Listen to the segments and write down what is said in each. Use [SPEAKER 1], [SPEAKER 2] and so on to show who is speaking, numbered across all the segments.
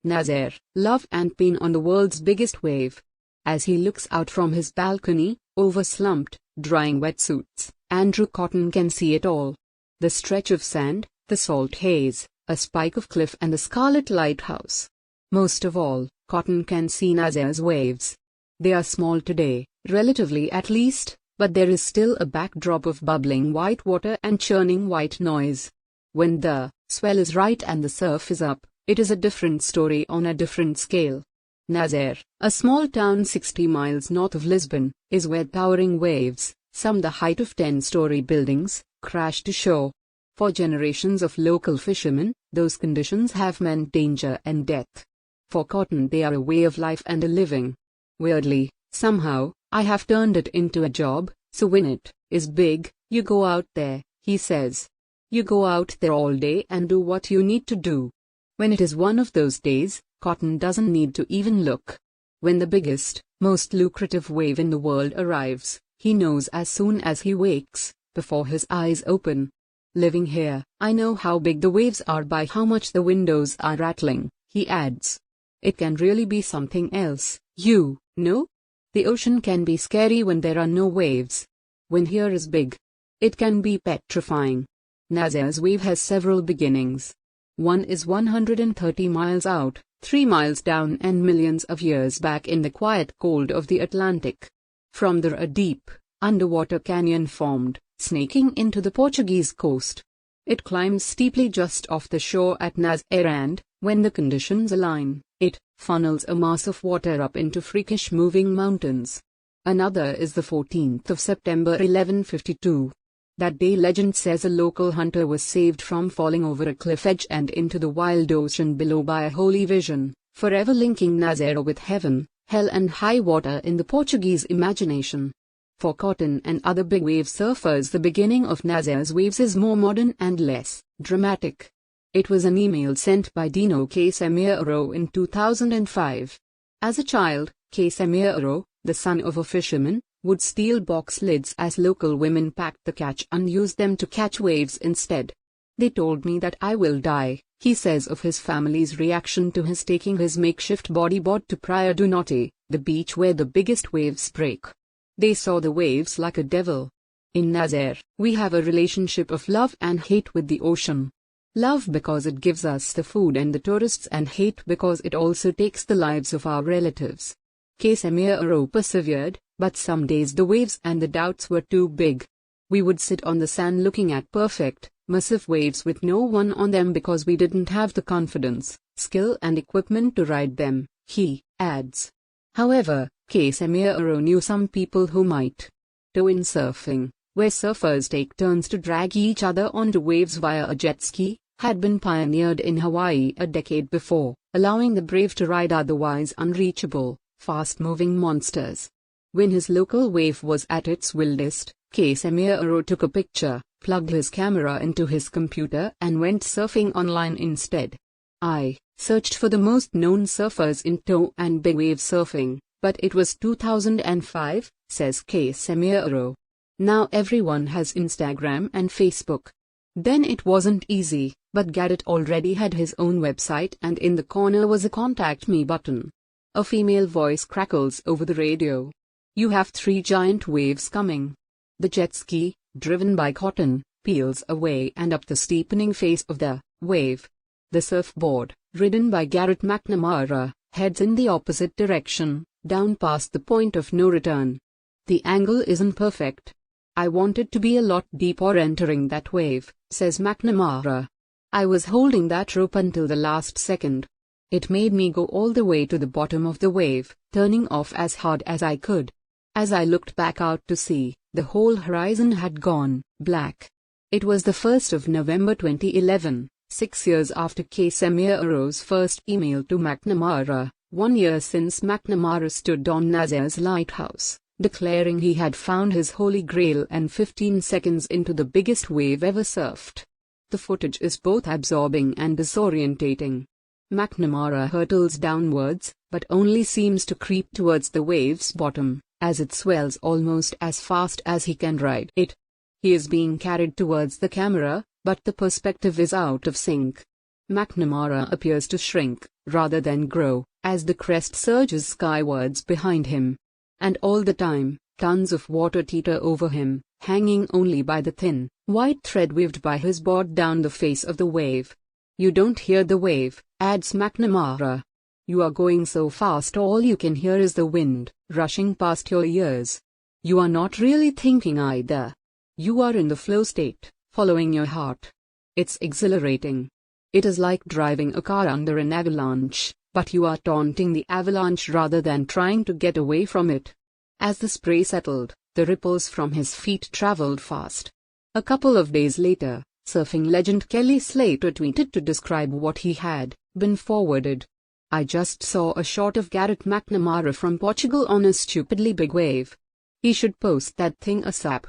[SPEAKER 1] Nazare, love and pain on the world's biggest wave. As he looks out from his balcony, over slumped, drying wetsuits, Andrew Cotton can see it all. The stretch of sand, the salt haze, a spike of cliff and the scarlet lighthouse. Most of all, Cotton can see Nazare's waves. They are small today, relatively at least, but there is still a backdrop of bubbling white water and churning white noise. When the swell is right and the surf is up, it is a different story on a different scale. Nazare, a small town 60 miles north of Lisbon, is where towering waves, some the height of 10-story buildings, crash to shore. For generations of local fishermen, those conditions have meant danger and death. For Cotton, they are a way of life and a living. Weirdly, somehow, I have turned it into a job, so when it is big, you go out there, he says. You go out there all day and do what you need to do. When it is one of those days, Cotton doesn't need to even look. When the biggest, most lucrative wave in the world arrives, he knows as soon as he wakes, before his eyes open. Living here, I know how big the waves are by how much the windows are rattling, he adds. It can really be something else, you know? The ocean can be scary when there are no waves. When here is big, it can be petrifying. Nazare's wave has several beginnings. One is 130 miles out, 3 miles down and millions of years back in the quiet cold of the Atlantic. From there a deep, underwater canyon formed, snaking into the Portuguese coast. It climbs steeply just off the shore at Nazare and, when the conditions align, it funnels a mass of water up into freakish moving mountains. Another is the 14th of September 1152. That day legend says a local hunter was saved from falling over a cliff edge and into the wild ocean below by a holy vision, forever linking Nazare with heaven, hell and high water in the Portuguese imagination. For Cotton and other big wave surfers, the beginning of Nazare's waves is more modern and less dramatic. It was an email sent by Dino Casemiro in 2005. As a child, Casemiro, the son of a fisherman, would steal box lids as local women packed the catch and used them to catch waves instead. They told me that I will die, he says of his family's reaction to his taking his makeshift bodyboard to Praia do Norte, the beach where the biggest waves break. They saw the waves like a devil. In Nazare, we have a relationship of love and hate with the ocean. Love because it gives us the food and the tourists, and hate because it also takes the lives of our relatives. Casemiro persevered, but some days the waves and the doubts were too big. We would sit on the sand looking at perfect, massive waves with no one on them because we didn't have the confidence, skill and equipment to ride them, he adds. However, Casemiro knew some people who might. Tow-in surfing, where surfers take turns to drag each other onto waves via a jet ski, had been pioneered in Hawaii a decade before, allowing the brave to ride otherwise unreachable, fast-moving monsters. When his local wave was at its wildest, Casemiro took a picture, plugged his camera into his computer and went surfing online instead. I searched for the most known surfers in tow and big wave surfing, but it was 2005, says Casemiro. Now everyone has Instagram and Facebook. Then it wasn't easy, but Garrett already had his own website and in the corner was a contact me button. A female voice crackles over the radio. You have 3 giant waves coming. The jet ski, driven by Cotton, peels away and up the steepening face of the wave. The surfboard, ridden by Garrett McNamara, heads in the opposite direction, down past the point of no return. The angle isn't perfect. I wanted to be a lot deeper entering that wave, says McNamara. I was holding that rope until the last second. It made me go all the way to the bottom of the wave, turning off as hard as I could. As I looked back out to sea, the whole horizon had gone black. It was the 1st of November 2011, 6 years after Casemiro's first email to McNamara, 1 year since McNamara stood on Nazare's lighthouse, declaring he had found his holy grail, and 15 seconds into the biggest wave ever surfed. The footage is both absorbing and disorientating. McNamara hurtles downwards, but only seems to creep towards the wave's bottom, as it swells almost as fast as he can ride it. He is being carried towards the camera, but the perspective is out of sync. McNamara appears to shrink, rather than grow, as the crest surges skywards behind him. And all the time, tons of water teeter over him, hanging only by the thin, white thread weaved by his board down the face of the wave. You don't hear the wave, adds McNamara. You are going so fast all you can hear is the wind, rushing past your ears. You are not really thinking either. You are in the flow state, following your heart. It's exhilarating. It is like driving a car under an avalanche, but you are taunting the avalanche rather than trying to get away from it. As the spray settled, the ripples from his feet traveled fast. A couple of days later, surfing legend Kelly Slater tweeted to describe what he had been forwarded. I just saw a shot of Garrett McNamara from Portugal on a stupidly big wave. He should post that thing ASAP.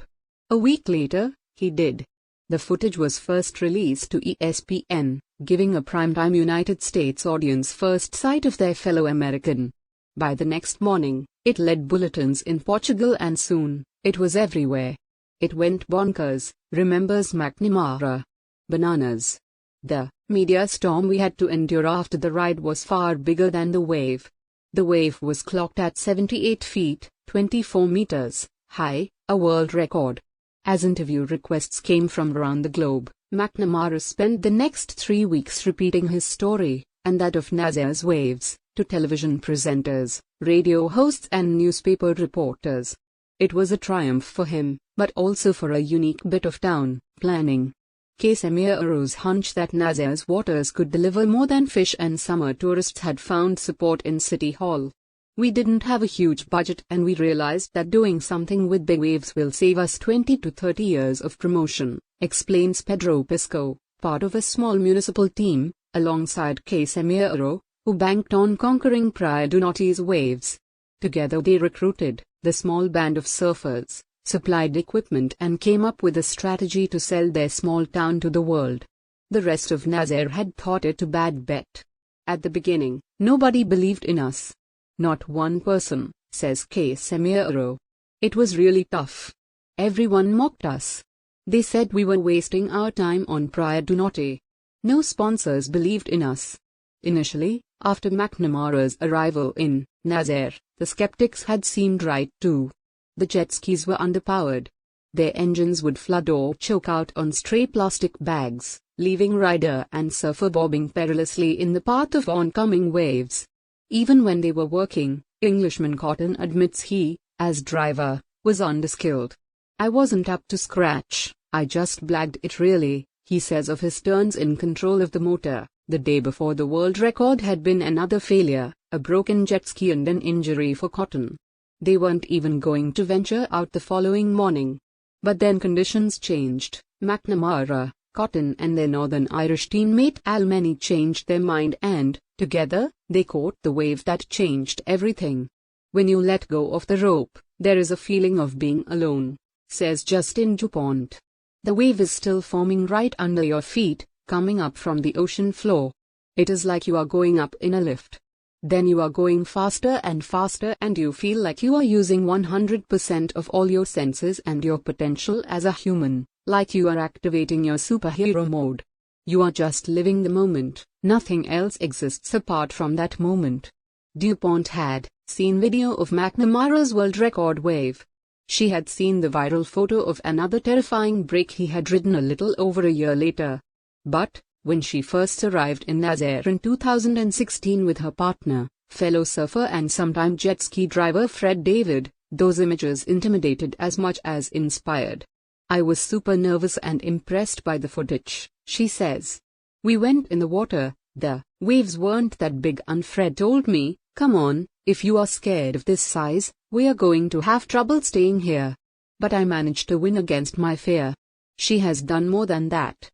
[SPEAKER 1] A week later, he did. The footage was first released to ESPN, giving a primetime United States audience first sight of their fellow American. By the next morning, it led bulletins in Portugal and soon, it was everywhere. It went bonkers, remembers McNamara. Bananas. The media storm we had to endure after the ride was far bigger than the wave. The wave was clocked at 78 feet, 24 meters, high, a world record. As interview requests came from around the globe, McNamara spent the next 3 weeks repeating his story, and that of Nazare's waves, to television presenters, radio hosts and newspaper reporters. It was a triumph for him, but also for a unique bit of town planning. Casemiro's hunch that Nazare's waters could deliver more than fish and summer tourists had found support in City Hall. We didn't have a huge budget and we realized that doing something with big waves will save us 20 to 30 years of promotion, explains Pedro Pisco, part of a small municipal team, alongside Casemiro, who banked on conquering Praia do Norte's waves. Together they recruited the small band of surfers, supplied equipment and came up with a strategy to sell their small town to the world. The rest of Nazare had thought it a bad bet. At the beginning, nobody believed in us. Not one person, says Casemiro. It was really tough. Everyone mocked us. They said we were wasting our time on Praia do Norte. No sponsors believed in us. Initially, after McNamara's arrival in Nazare, the skeptics had seemed right too. The jet skis were underpowered. Their engines would flood or choke out on stray plastic bags, leaving rider and surfer bobbing perilously in the path of oncoming waves. Even when they were working, Englishman Cotton admits he, as driver, was underskilled. I wasn't up to scratch, I just blagged it really, he says of his turns in control of the motor. The day before the world record had been another failure, a broken jet ski and an injury for Cotton. They weren't even going to venture out the following morning. But then conditions changed. McNamara, Cotton and their Northern Irish teammate Almeny changed their mind and, together, they caught the wave that changed everything. When you let go of the rope, there is a feeling of being alone, says Justin Dupont. The wave is still forming right under your feet, coming up from the ocean floor. It is like you are going up in a lift. Then you are going faster and faster and you feel like you are using 100% of all your senses and your potential as a human, like you are activating your superhero mode. You are just living the moment, nothing else exists apart from that moment. DuPont had seen video of McNamara's world record wave. She had seen the viral photo of another terrifying break he had ridden a little over a year later. But, when she first arrived in Nazare in 2016 with her partner, fellow surfer and sometime jet ski driver Fred David, those images intimidated as much as inspired. I was super nervous and impressed by the footage, she says. We went in the water, the waves weren't that big and Fred told me, come on, if you are scared of this size, we are going to have trouble staying here. But I managed to win against my fear. She has done more than that.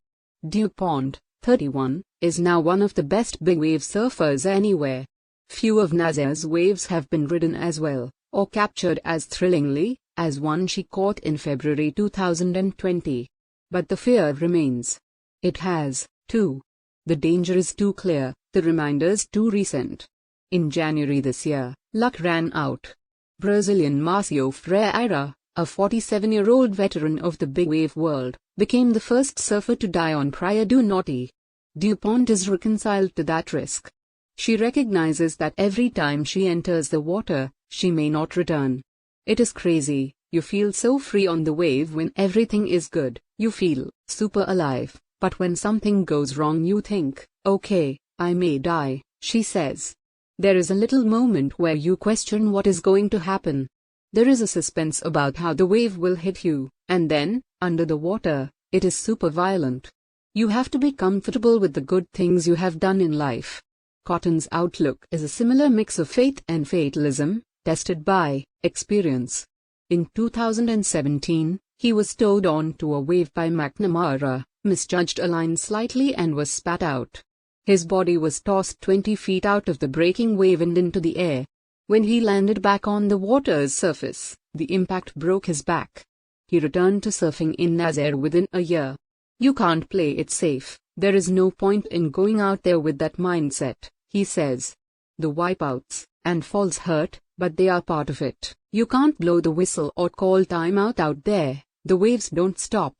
[SPEAKER 1] DuPont, 31, is now one of the best big wave surfers anywhere. Few of Nazare's waves have been ridden as well, or captured as thrillingly, as one she caught in February 2020. But the fear remains. It has, too. The danger is too clear, the reminders too recent. In January this year, luck ran out. Brazilian Marcio Freire, a 47-year-old veteran of the big wave world, became the first surfer to die on Praia do Norte. DuPont is reconciled to that risk. She recognizes that every time she enters the water, she may not return. It is crazy. You feel so free on the wave when everything is good. You feel super alive. But when something goes wrong, you think, okay, I may die, she says. There is a little moment where you question what is going to happen. There is a suspense about how the wave will hit you, and then, under the water, it is super violent. You have to be comfortable with the good things you have done in life. Cotton's outlook is a similar mix of faith and fatalism, tested by experience. In 2017, he was towed onto a wave by McNamara, misjudged a line slightly and was spat out. His body was tossed 20 feet out of the breaking wave and into the air. When he landed back on the water's surface, the impact broke his back. He returned to surfing in Nazare within a year. You can't play it safe. There is no point in going out there with that mindset, he says. The wipeouts and falls hurt, but they are part of it. You can't blow the whistle or call timeout out there. The waves don't stop.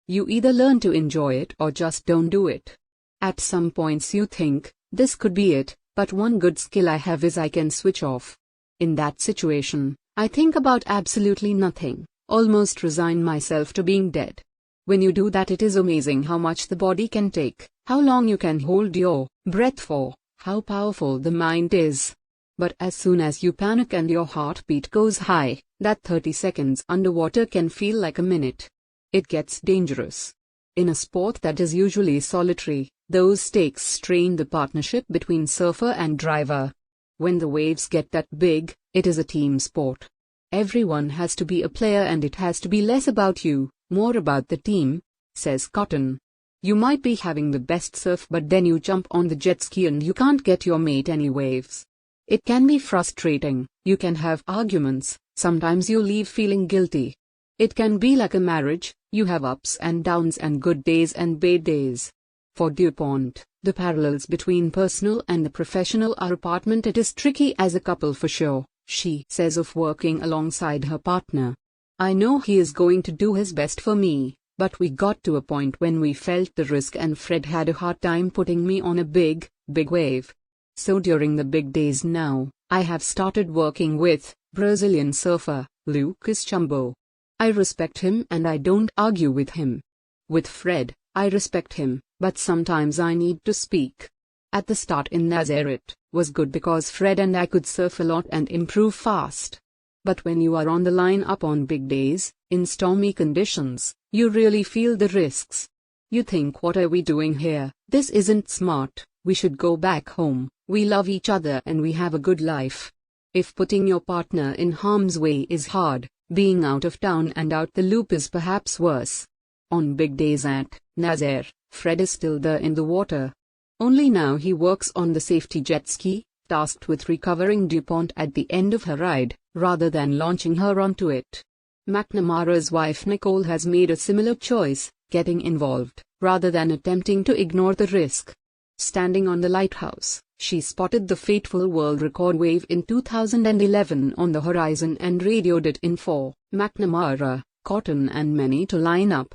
[SPEAKER 1] You either learn to enjoy it or just don't do it. At some points you think, this could be it, but one good skill I have is I can switch off. In that situation, I think about absolutely nothing, almost resign myself to being dead. When you do that, it is amazing how much the body can take, how long you can hold your breath for, how powerful the mind is. But as soon as you panic and your heartbeat goes high, that 30 seconds underwater can feel like a minute. It gets dangerous. In a sport that is usually solitary, those stakes strain the partnership between surfer and driver. When the waves get that big, it is a team sport. Everyone has to be a player and it has to be less about you, more about the team, says Cotton. You might be having the best surf, but then you jump on the jet ski and you can't get your mate any waves. It can be frustrating. You can have arguments. Sometimes you leave feeling guilty. It can be like a marriage. You have ups and downs and good days and bad days. For DuPont, the parallels between personal and the professional are apparent. It is tricky as a couple for sure, she says of working alongside her partner. I know he is going to do his best for me, but we got to a point when we felt the risk and Fred had a hard time putting me on a big wave. So during the big days now, I have started working with Brazilian surfer Lucas Chumbo. I respect him and I don't argue with him. With Fred, I respect him, but sometimes I need to speak. At the start in Nazare it was good because Fred and I could surf a lot and improve fast. But when you are on the line up on big days, in stormy conditions, you really feel the risks. You think, what are we doing here? This isn't smart. We should go back home. We love each other and we have a good life. If putting your partner in harm's way is hard, being out of town and out the loop is perhaps worse. On big days at Nazare, Fred is still there in the water. Only now he works on the safety jet ski, tasked with recovering DuPont at the end of her ride, rather than launching her onto it. McNamara's wife Nicole has made a similar choice, getting involved, rather than attempting to ignore the risk. Standing on the lighthouse, she spotted the fateful world record wave in 2011 on the horizon and radioed it in for McNamara, Cotton and many to line up.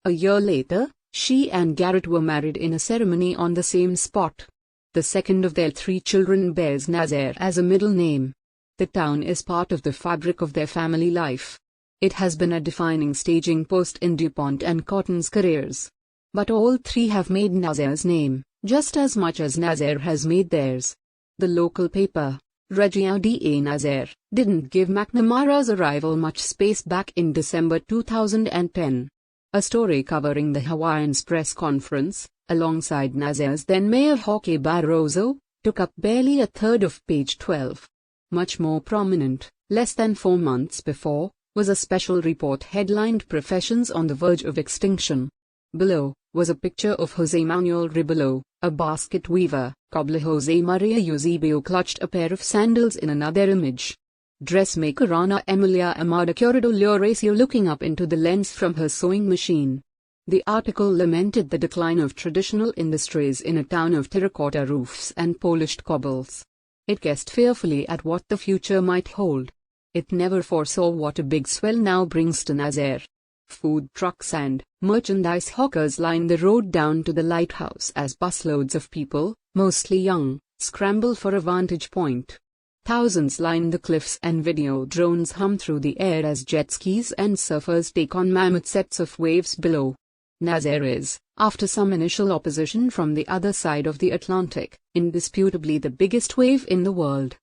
[SPEAKER 1] A year later, she and Garrett were married in a ceremony on the same spot. The second of their 3 children bears Nazare as a middle name. The town is part of the fabric of their family life. It has been a defining staging post in DuPont and Cotton's careers. But all 3 have made Nazare's name, just as much as Nazare has made theirs. The local paper, Reggio da Nazare, didn't give McNamara's arrival much space back in December 2010. A story covering the Hawaiian's press conference, alongside Nazare's then Mayor Jorge Barroso, took up barely a third of page 12. Much more prominent, less than 4 months before, was a special report headlined "Professions on the Verge of Extinction." Below was a picture of José Manuel Ribolo, a basket weaver. Cobbler José Maria Eusebio clutched a pair of sandals in another image. Dressmaker Ana Emilia Amada Corrado Lloresio looking up into the lens from her sewing machine. The article lamented the decline of traditional industries in a town of terracotta roofs and polished cobbles. It guessed fearfully at what the future might hold. It never foresaw what a big swell now brings to Nazare. Food trucks and merchandise hawkers line the road down to the lighthouse as busloads of people, mostly young, scramble for a vantage point. Thousands line the cliffs and video drones hum through the air as jet skis and surfers take on mammoth sets of waves below. Nazare is, after some initial opposition from the other side of the Atlantic, indisputably the biggest wave in the world.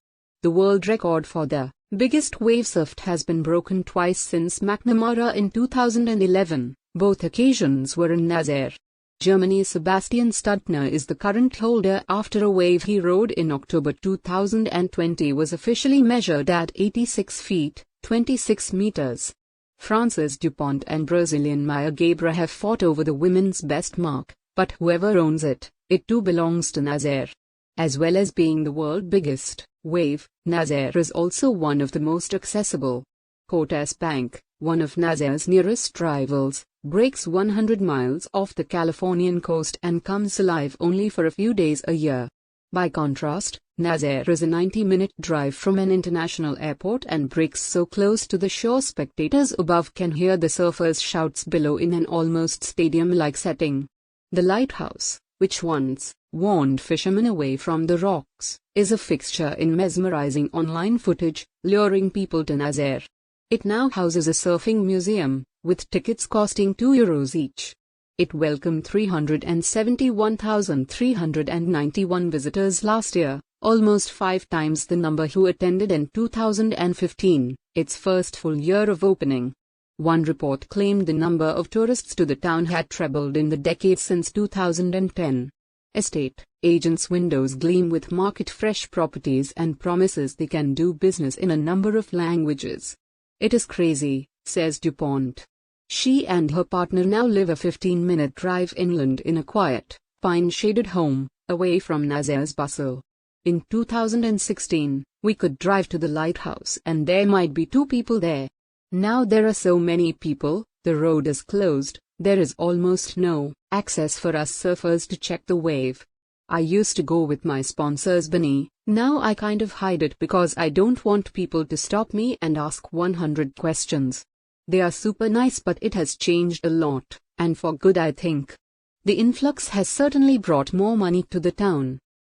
[SPEAKER 1] The world record for the biggest wave surfed has been broken twice since McNamara in 2011. Both occasions were in Nazare. Germany's Sebastian Stutner is the current holder after a wave he rode in October 2020 was officially measured at 86 feet, 26 meters. France's DuPont and Brazilian Maya Gabeira have fought over the women's best mark, but whoever owns it, it too belongs to Nazare. As well as being the world's biggest wave, Nazare is also one of the most accessible. Cortes Bank, one of Nazare's nearest rivals, breaks 100 miles off the Californian coast and comes alive only for a few days a year. By contrast, Nazare is a 90-minute drive from an international airport and breaks so close to the shore spectators above can hear the surfers' shouts below in an almost stadium-like setting. The lighthouse, which once warned fishermen away from the rocks, is a fixture in mesmerizing online footage, luring people to Nazare. It now houses a surfing museum, with tickets costing €2 each. It welcomed 371,391 visitors last year, almost 5 times the number who attended in 2015, its first full year of opening. One report claimed the number of tourists to the town had trebled in the decade since 2010. Estate agents' windows gleam with market-fresh properties and promises they can do business in a number of languages. It is crazy, says DuPont. She and her partner now live a 15-minute drive inland in a quiet, pine-shaded home, away from Nazare's bustle. In 2016, we could drive to the lighthouse and there might be 2 people there. Now there are so many people, the road is closed, there is almost no access for us surfers to check the wave. I used to go with my sponsors Benny, now I kind of hide it because I don't want people to stop me and ask 100 questions. They are super nice but it has changed a lot, and for good I think. The influx has certainly brought more money to the town.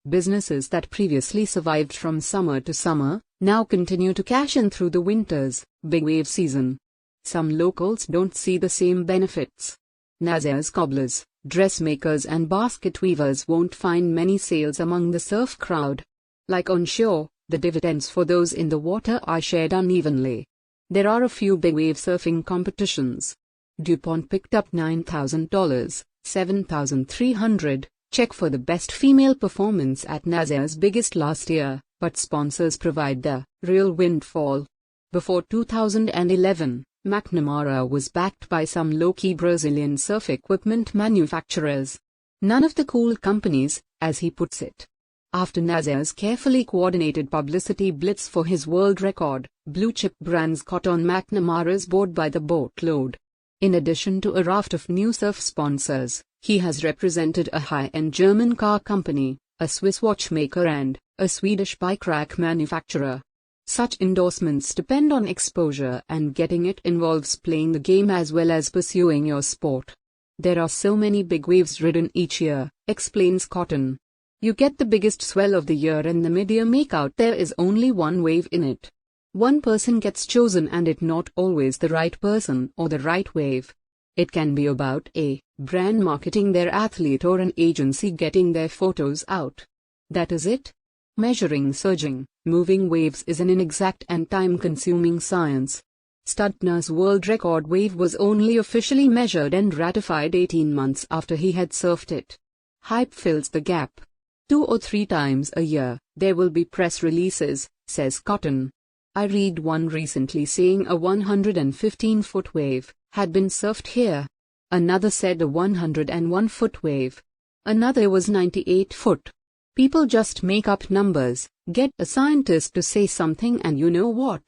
[SPEAKER 1] Businesses that previously survived from summer to summer, now continue to cash in through the winter's big wave season. Some locals don't see the same benefits. Nazare's cobblers, dressmakers and basket weavers won't find many sales among the surf crowd. Like on shore, the dividends for those in the water are shared unevenly. There are a few big wave surfing competitions. DuPont picked up $9,000, $7,300 check for the best female performance at Nazare's biggest last year, but sponsors provide the real windfall. Before 2011, McNamara was backed by some low-key Brazilian surf equipment manufacturers. None of the cool companies, as he puts it. After Nazare's carefully coordinated publicity blitz for his world record, blue-chip brands caught on McNamara's board by the boatload. In addition to a raft of new surf sponsors, he has represented a high-end German car company, a Swiss watchmaker and a Swedish bike rack manufacturer. Such endorsements depend on exposure, and getting it involves playing the game as well as pursuing your sport. There are so many big waves ridden each year, explains Cotton. You get the biggest swell of the year and the mid-year makeout there is only one wave in it. One person gets chosen and it not always the right person or the right wave. It can be about a brand marketing their athlete or an agency getting their photos out. That is it. Measuring surging, moving waves is an inexact and time-consuming science. Stutner's world record wave was only officially measured and ratified 18 months after he had surfed it. Hype fills the gap. 2 or 3 times a year, there will be press releases, says Cotton. I read one recently saying a 115-foot wave had been surfed here. Another said a 101-foot wave. Another was 98-foot. People just make up numbers, get a scientist to say something and you know what?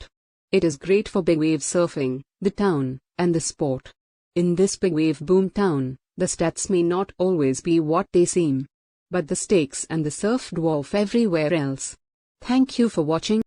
[SPEAKER 1] It is great for big wave surfing, the town, and the sport. In this big wave boom town, the stats may not always be what they seem. But the stakes and the surf dwarf everywhere else. Thank you for watching.